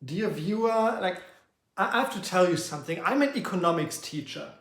Dear viewer, like, I have to tell you something. I'm an economics teacher.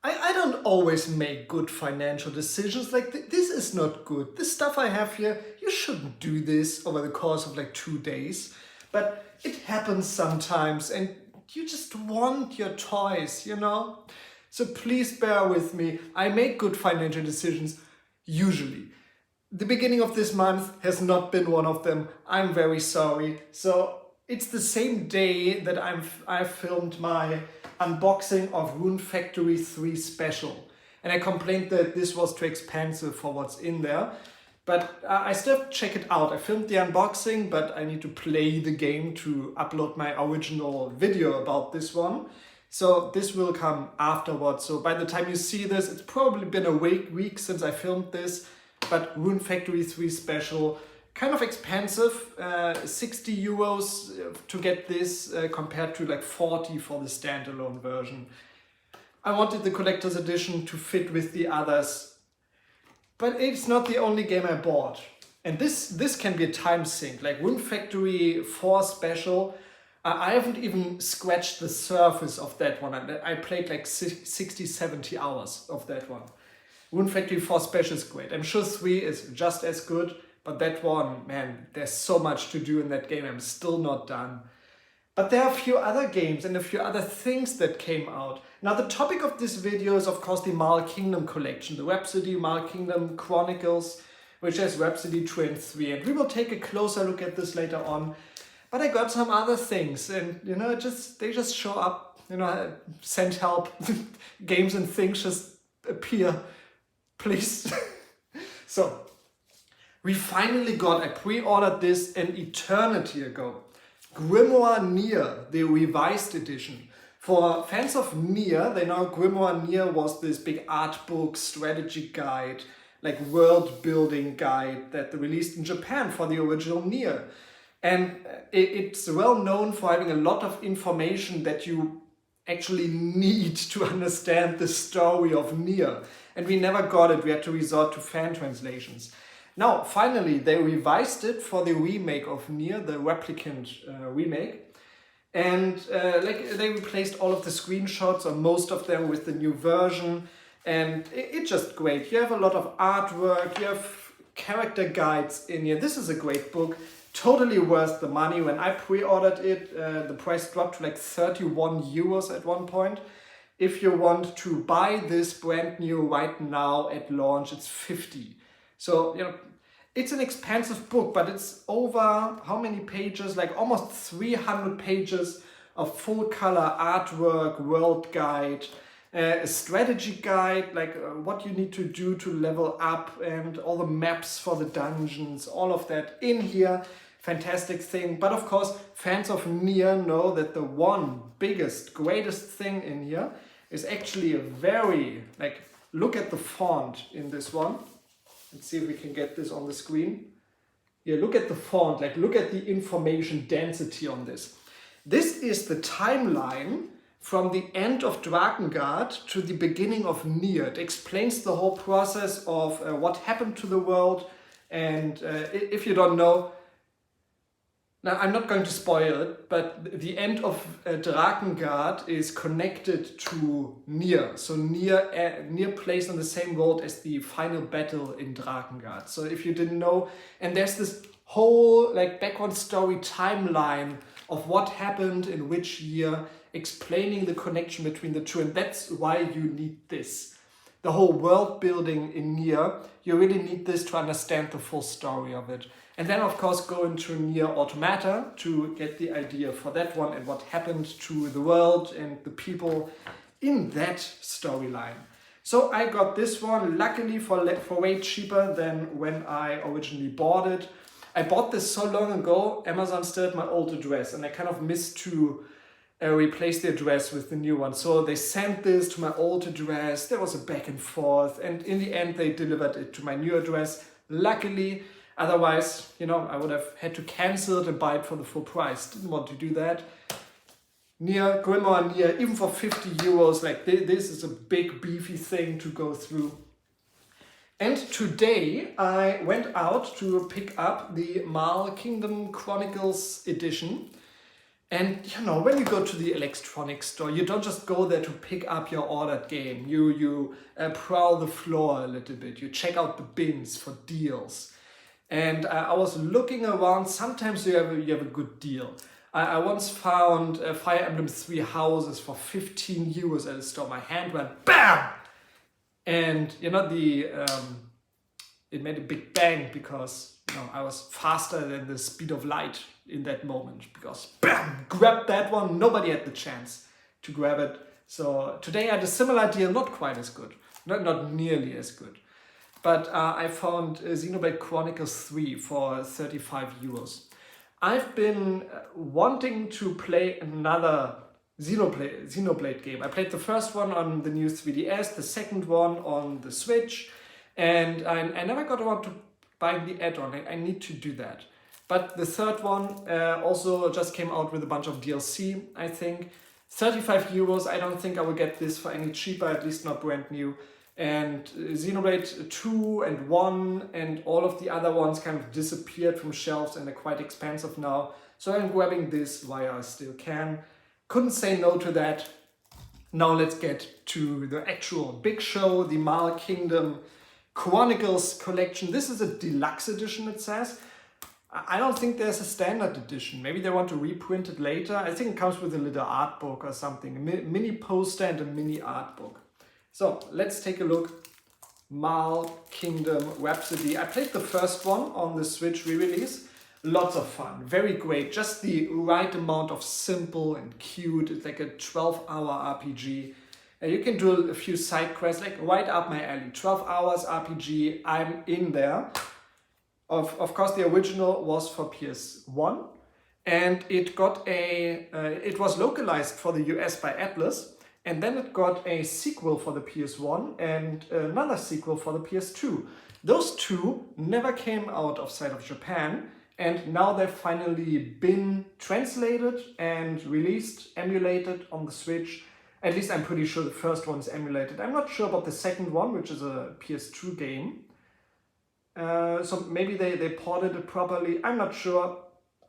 I don't always make good financial decisions. Like, this is not good. This stuff I have here, you shouldn't do this over the course of like 2 days. But it happens sometimes and you just want your toys, you know? So please bear with me. I make good financial decisions, usually. The beginning of this month has not been one of them. I'm very sorry. So it's the same day that I filmed my unboxing of Rune Factory 3 Special. And I complained that this was too expensive for what's in there. But I still have to check it out. I filmed the unboxing, but I need to play the game to upload my original video about this one. So this will come afterwards. So by the time you see this, it's probably been a week since I filmed this. But Rune Factory 3 Special, kind of expensive, 60 euros to get this compared to like 40 for the standalone version. I wanted the collector's edition to fit with the others, but it's not the only game I bought. And this can be a time sink, like Rune Factory 4 Special. I haven't even scratched the surface of that one. I played like 60, 70 hours of that one. Rune Factory 4 Special is great. I'm sure 3 is just as good, but that one, man, there's so much to do in that game. I'm still not done. But there are a few other games and a few other things that came out. Now, the topic of this video is, of course, the Marl Kingdom collection, the Rhapsody Marl Kingdom Chronicles, which has Rhapsody 2 and 3. And we will take a closer look at this later on. But I got some other things, and you know, they just show up. You know, send help. Games and things just appear. Please. So, we finally got, I pre-ordered this an eternity ago, Grimoire Nier, the revised edition. For fans of Nier, they know Grimoire Nier was this big art book, strategy guide, like world building guide that they released in Japan for the original Nier. And it's well known for having a lot of information that you actually need to understand the story of Nier. And we never got it, we had to resort to fan translations. Now, finally, they revised it for the remake of Nier, the Replicant remake. And they replaced all of the screenshots, or most of them, with the new version. And it's just great. You have a lot of artwork, you have character guides in here. This is a great book. Totally worth the money. When I pre-ordered it, the price dropped to like 31 euros at one point. If you want to buy this brand new right now at launch, it's 50. So, you know, it's an expensive book, but it's over how many pages? Like almost 300 pages of full color artwork, world guide, a strategy guide, like what you need to do to level up, and all the maps for the dungeons, all of that in here. Fantastic thing. But of course, fans of Nier know that the one biggest, greatest thing in here is actually a very, like, look at the font in this one. Let's see if we can get this on the screen. Yeah, look at the font, like look at the information density on this. This is the timeline from the end of Drakengard to the beginning of Nier. It explains the whole process of what happened to the world. And if you don't know, now, I'm not going to spoil it, but the end of Drakengard is connected to Nier. So Nier plays on the same world as the final battle in Drakengard. So if you didn't know, and there's this whole like background story timeline of what happened in which year, explaining the connection between the two, and that's why you need this. The whole world building in Nier, you really need this to understand the full story of it. And then, of course, go into Nier Automata to get the idea for that one and what happened to the world and the people in that storyline. So I got this one, luckily for way cheaper than when I originally bought it. I bought this so long ago, Amazon still had my old address, and I kind of missed to replace the address with the new one. So they sent this to my old address, there was a back and forth, and in the end they delivered it to my new address, luckily. Otherwise, you know, I would have had to cancel it and buy it for the full price. Didn't want to do that. Nier, Grimoire Nier, even for 50 euros, like this is a big beefy thing to go through. And today I went out to pick up the Marl Kingdom Chronicles edition. And when you go to the electronics store, you don't just go there to pick up your ordered game. You prowl the floor a little bit. You check out the bins for deals. And I was looking around. Sometimes you have a good deal. I once found Fire Emblem 3 houses for 15 euros at a store. My hand went BAM! And it made a big bang because I was faster than the speed of light in that moment, because BAM! Grabbed that one. Nobody had the chance to grab it. So today I had a similar deal, not quite as good, not nearly as good. But I found Xenoblade Chronicles 3 for 35 euros. I've been wanting to play another Xenoblade game. I played the first one on the new 3DS, the second one on the Switch, and I never got around to buying the add-on. I need to do that. But the third one also just came out with a bunch of DLC, I think. 35 euros, I don't think I will get this for any cheaper, at least not brand new. And Xenoblade 2 and 1 and all of the other ones kind of disappeared from shelves and are quite expensive now. So I'm grabbing this while I still can. Couldn't say no to that. Now let's get to the actual big show, the Marl Kingdom Chronicles collection. This is a deluxe edition, it says. I don't think there's a standard edition. Maybe they want to reprint it later. I think it comes with a little art book or something. A mini poster and a mini art book. So let's take a look. Marl Kingdom Rhapsody. I played the first one on the Switch re-release. Lots of fun, very great. Just the right amount of simple and cute. It's like a 12-hour RPG. You can do a few side quests, like right up my alley. 12 hours RPG, I'm in there. Of course, the original was for PS1, and it was localized for the US by Atlas. And then it got a sequel for the PS1 and another sequel for the PS2. Those two never came out outside of Japan, and now they've finally been translated and released, emulated on the Switch. At least I'm pretty sure the first one is emulated. I'm not sure about the second one, which is a PS2 game. So maybe they ported it properly. I'm not sure.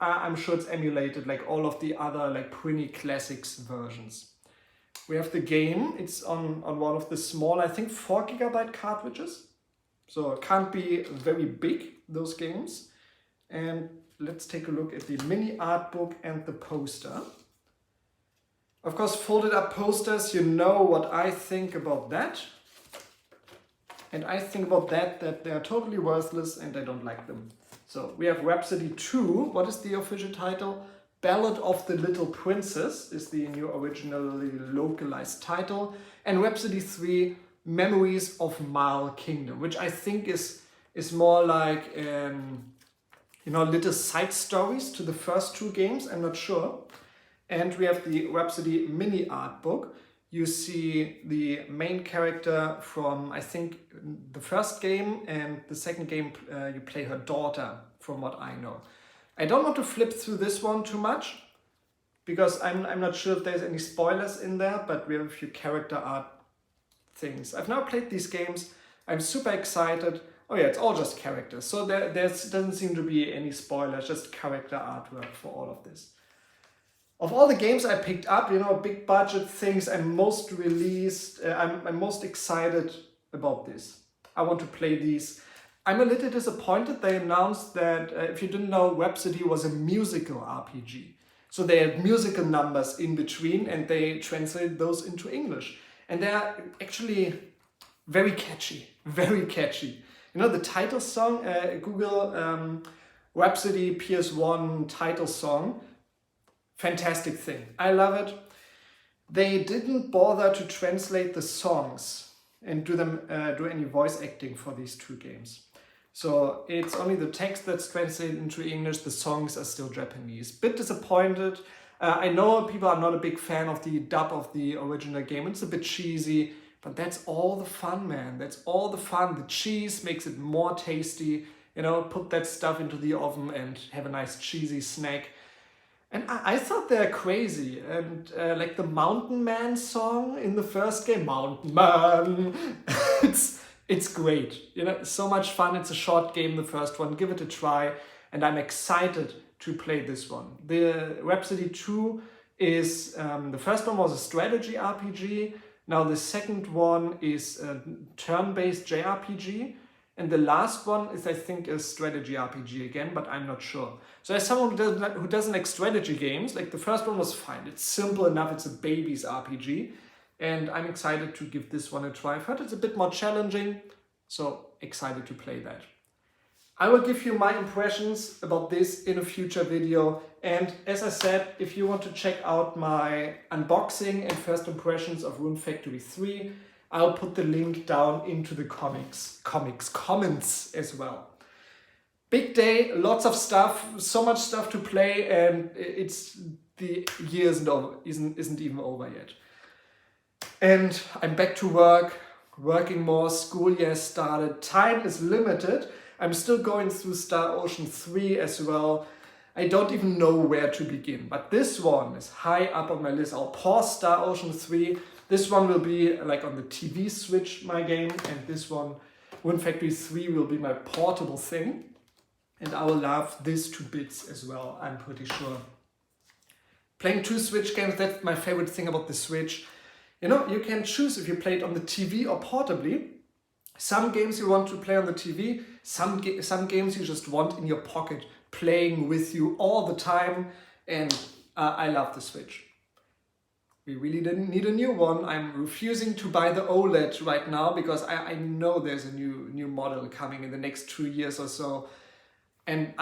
I'm sure it's emulated like all of the other like Prinny Classics versions. We have the game. It's on one of the small, I think 4 GB cartridges. So it can't be very big, those games. And let's take a look at the mini art book and the poster. Of course, folded up posters, you know what I think about that. And I think about that they are totally worthless and I don't like them. So we have Rhapsody 2. What is the official title? Ballad of the Little Princess is the new originally localized title. And Rhapsody 3, Memories of Marl Kingdom, which I think is more like little side stories to the first two games. I'm not sure. And we have the Rhapsody mini art book. You see the main character from, I think, the first game, and the second game you play her daughter, from what I know. I don't want to flip through this one too much, because I'm not sure if there's any spoilers in there, but we have a few character art things. I've now played these games. I'm super excited. Oh yeah, it's all just characters. So there doesn't seem to be any spoilers, just character artwork for all of this. Of all the games I picked up, big budget things, I'm most excited about this. I want to play these. I'm a little disappointed they announced that, if you didn't know, Rhapsody was a musical RPG. So they had musical numbers in between and they translated those into English. And they're actually very catchy, very catchy. The title song, Google Rhapsody PS1 title song, fantastic thing. I love it. They didn't bother to translate the songs and do any voice acting for these two games. So it's only the text that's translated into English. The songs are still Japanese. Bit disappointed. I know people are not a big fan of the dub of the original game. It's a bit cheesy, but that's all the fun, man. That's all the fun. The cheese makes it more tasty. Put that stuff into the oven and have a nice cheesy snack. And I thought they're crazy. And like the Mountain Man song in the first game, Mountain Man, it's great. So much fun. It's a short game, the first one. Give it a try. And I'm excited to play this one. The Rhapsody 2 is, the first one was a strategy RPG, now the second one is a turn-based JRPG, and the last one is, I think, a strategy RPG again, but I'm not sure. So as someone who doesn't like strategy games, like the first one was fine. It's simple enough, it's a baby's RPG, and I'm excited to give this one a try. I've heard it's a bit more challenging, so excited to play that. I will give you my impressions about this in a future video, and as I said, if you want to check out my unboxing and first impressions of Rune Factory 3, I'll put the link down into the comments as well. Big day, lots of stuff, so much stuff to play, and the year isn't even over yet. And I'm back to work, working more, school year started, time is limited. I'm still going through Star Ocean 3 as well. I don't even know where to begin, but this one is high up on my list. I'll pause Star Ocean 3. This one will be like on the TV Switch, my game, and this one, Rune Factory 3, will be my portable thing. And I will love this to bits as well, I'm pretty sure. Playing 2 Switch games, that's my favorite thing about the Switch. You know, you can choose if you play it on the TV or portably. Some games you want to play on the TV, some games you just want in your pocket, playing with you all the time, and I love the Switch. We really didn't need a new one. I'm refusing to buy the OLED right now because I know there's a new model coming in the next 2 years or so. And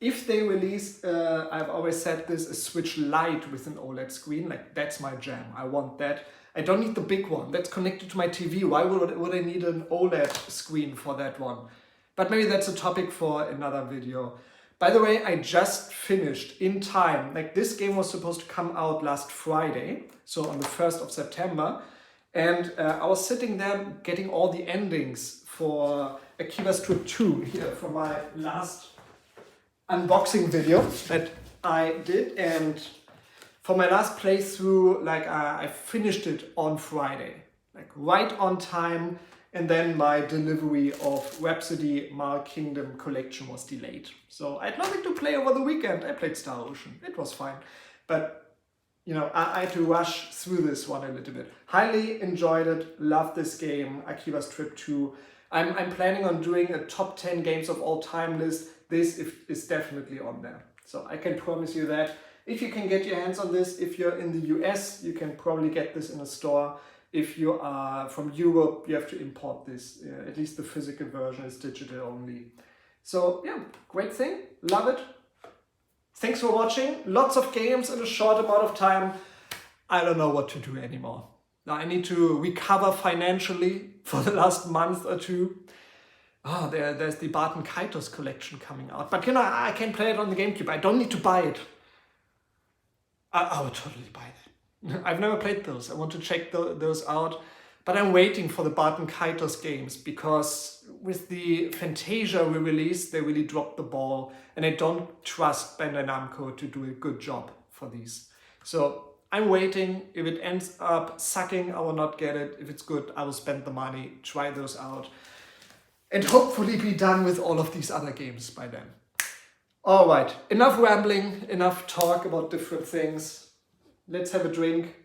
if they release, I've always said this, a Switch Lite with an OLED screen, like that's my jam. I want that. I don't need the big one that's connected to my TV. Why would I need an OLED screen for that one? But maybe that's a topic for another video. By the way, I just finished in time. Like this game was supposed to come out last Friday, so on the 1st of September. And I was sitting there getting all the endings for Akiba's Trip 2 here for my last unboxing video that I did. And for my last playthrough, like I finished it on Friday, like right on time, and then my delivery of Rhapsody Marl Kingdom Collection was delayed. So I had nothing to play over the weekend. I played Star Ocean, it was fine. But, you know, I had to rush through this one a little bit. Highly enjoyed it, loved this game, Akiba's Trip 2. I'm planning on doing a top 10 games of all time list. This is definitely on there. So I can promise you that. If you can get your hands on this, if you're in the US, you can probably get this in a store. If you are from Europe, you have to import this. At least the physical version is digital only. So yeah, great thing. Love it. Thanks for watching. Lots of games in a short amount of time. I don't know what to do anymore. Now I need to recover financially for the last month or two. Oh, there's the Barton Kaitos collection coming out. But you know, I can play it on the GameCube. I don't need to buy it. I would totally buy that. I've never played those. I want to check those out. But I'm waiting for the Barton Kaitos games because with the Fantasia re-release, they really dropped the ball. And I don't trust Bandai Namco to do a good job for these. So I'm waiting. If it ends up sucking, I will not get it. If it's good, I will spend the money, try those out. And hopefully be done with all of these other games by then. All right, enough rambling, enough talk about different things. Let's have a drink.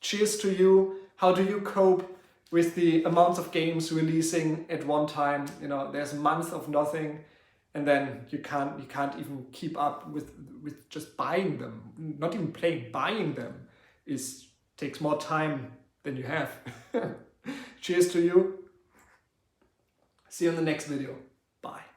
Cheers to you. How do you cope with the amounts of games releasing at one time? You know, there's a month of nothing, and then you can't even keep up with just buying them. Not even playing, buying them takes more time than you have. Cheers to you. See you in the next video. Bye.